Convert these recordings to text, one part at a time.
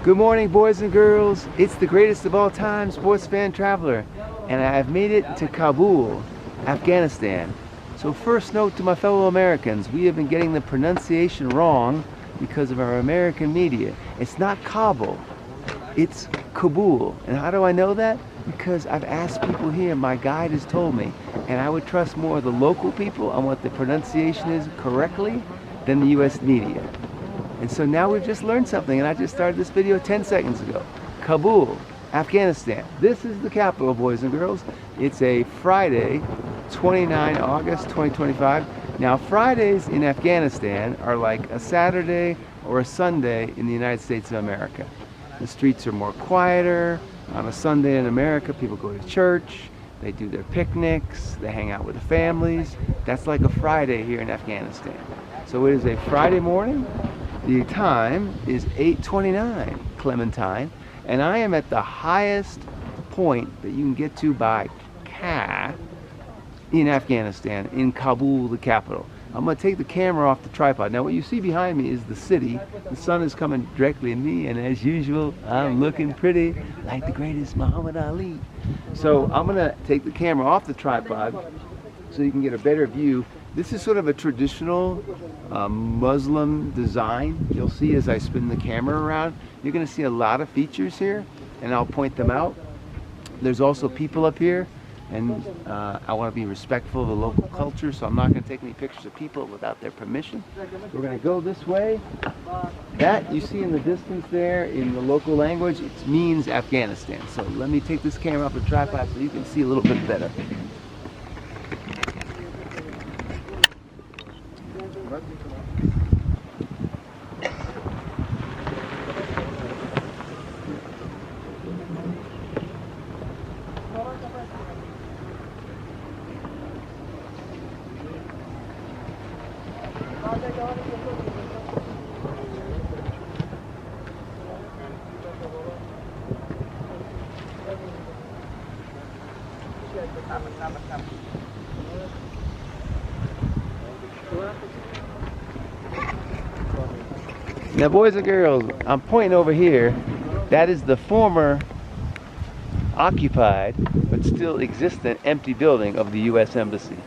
Good morning, boys and girls. It's the greatest of all time sports fan traveler, and I have made it to Kabul, Afghanistan. So first note to my fellow Americans, we have been getting the pronunciation wrong because of our American media. It's not Kabul, it's Kabul. And how do I know that? Because I've asked people here, my guide has told me, and I would trust more the local people on what the pronunciation is correctly than the US media. And so now we've just learned something, and I just started this video 10 seconds ago. Kabul, Afghanistan. This is the capital, boys and girls. It's a Friday, 29 August 2025. Now, Fridays in Afghanistan are like a Saturday or a Sunday in the United States of America. The streets are more quieter. On a Sunday in America, people go to church, they do their picnics, they hang out with the families. That's like a Friday here in Afghanistan. So it is a Friday morning. The time is 8:29 Clementine, and I am at the highest point that you can get to by car in Afghanistan, in Kabul, the capital. I'm going to take the camera off the tripod. Now what you see behind me is the city. The sun is coming directly at me, and as usual, I'm looking pretty like the greatest Muhammad Ali. So I'm going to take the camera off the tripod so you can get a better view. This is sort of a traditional Muslim design. You'll see as I spin the camera around, you're going to see a lot of features here, and I'll point them out. There's also people up here, and I want to be respectful of the local culture, so I'm not going to take any pictures of people without their permission. We're going to go this way. That you see in the distance there, in the local language, it means Afghanistan. So let me take this camera off the tripod so you can see a little bit better. Now, boys and girls, I'm pointing over here. That is the former occupied but still existent empty building of the U.S. Embassy.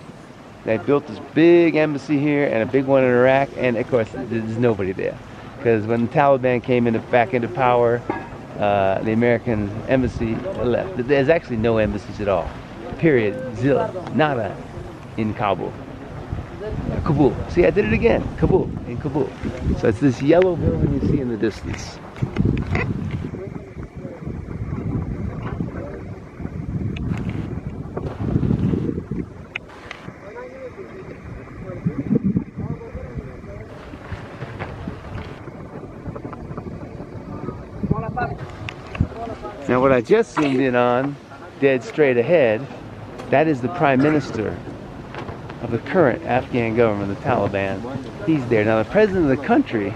They built this big embassy here and a big one in Iraq, and of course there's nobody there because when the Taliban came back into power, the American embassy left. There's actually no embassies at all. Period. Zilch. Nada in Kabul. Kabul. See, I did it again. Kabul. In Kabul. So it's this yellow building you see in the distance. Now what I just zoomed in on, dead straight ahead, that is the Prime Minister of the current Afghan government, the Taliban. He's there. Now the president of the country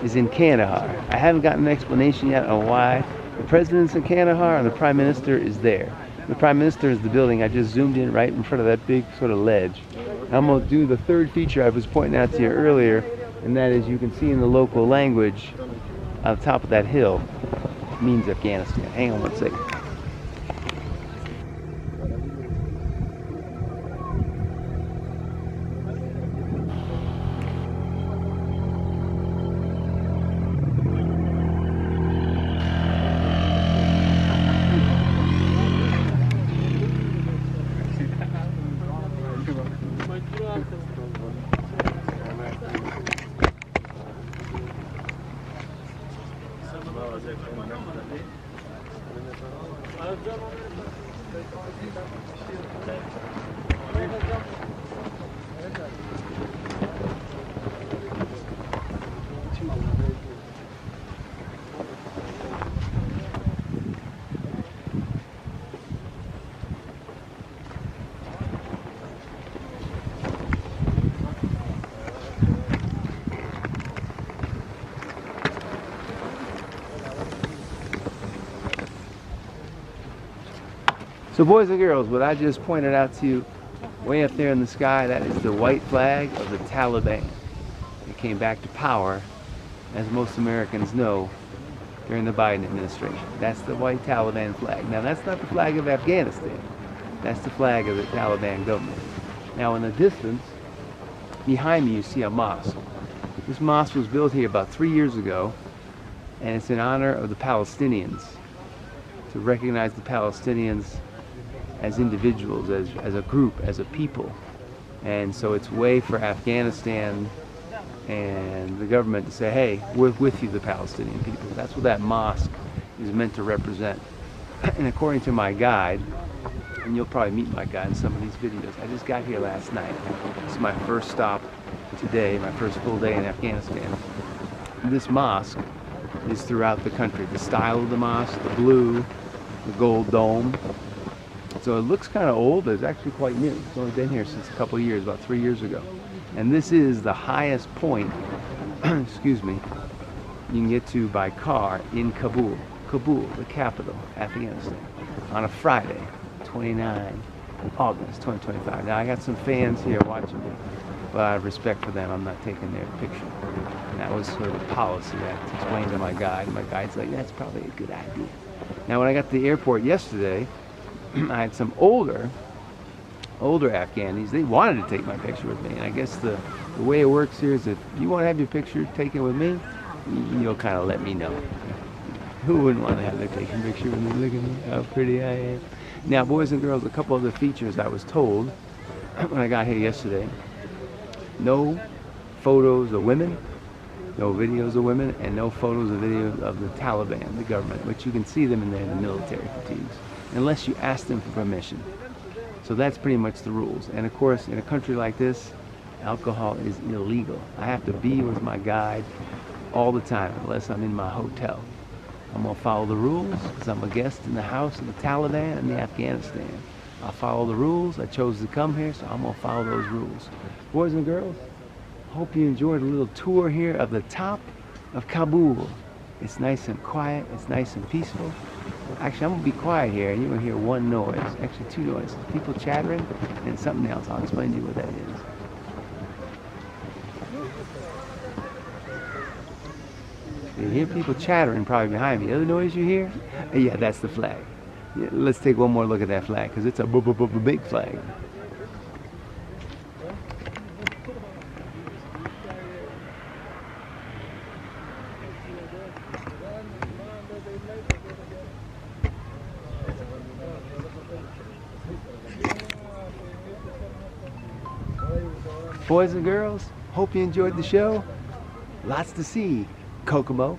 is in Kandahar. I haven't gotten an explanation yet on why the president's in Kandahar and the Prime Minister is there. The Prime Minister is the building I just zoomed in right in front of that big sort of ledge. I'm going to do the third feature I was pointing out to you earlier, and that is you can see in the local language on the top of that hill, it means Afghanistan. Hang on one second. So boys and girls, what I just pointed out to you way up there in the sky, that is the white flag of the Taliban. They came back to power, as most Americans know, during the Biden administration. That's the white Taliban flag. Now that's not the flag of Afghanistan. That's the flag of the Taliban government. Now in the distance, behind me you see a mosque. This mosque was built here about 3 years ago, and it's in honor of the Palestinians, to recognize the Palestinians as individuals, as a group, as a people. And so it's a way for Afghanistan and the government to say, hey, we're with you, the Palestinian people. That's what that mosque is meant to represent. And according to my guide, and you'll probably meet my guide in some of these videos, I just got here last night. This is my first stop today, my first full day in Afghanistan. This mosque is throughout the country. The style of the mosque, the blue, the gold dome. So it looks kind of old, but it's actually quite new. It's only been here since a couple of years, about 3 years ago. And this is the highest point, excuse me, you can get to by car in Kabul. Kabul, the capital, Afghanistan, on a Friday, 29 August 2025. Now I got some fans here watching me, but out of respect for them, I'm not taking their picture. And that was sort of a policy I had to explain to my guide. My guide's like, that's probably a good idea. Now when I got to the airport yesterday, I had some older Afghanis. They wanted to take my picture with me, and I guess the way it works here is if you want to have your picture taken with me, you'll kind of let me know. Who wouldn't want to have their taken picture with me? Look at me, how pretty I am. Now, boys and girls, a couple other features I was told when I got here yesterday. No photos of women, no videos of women, and no photos or videos of the Taliban, the government, which you can see them in the military fatigues, unless you ask them for permission. So that's pretty much the rules. And of course, in a country like this, alcohol is illegal. I have to be with my guide all the time, unless I'm in my hotel. I'm gonna follow the rules, because I'm a guest in the house of the Taliban in Afghanistan. I'll follow the rules. I chose to come here, so I'm gonna follow those rules. Boys and girls, hope you enjoyed a little tour here of the top of Kabul. It's nice and quiet, it's nice and peaceful. Actually, I'm gonna be quiet here, and you're gonna hear one noise, actually two noises. People chattering, and something else. I'll explain to you what that is. You hear people chattering probably behind me. The other noise you hear? Yeah, that's the flag. Yeah, let's take one more look at that flag, because it's a big flag. Boys and girls, hope you enjoyed the show. Lots to see. Kokomo,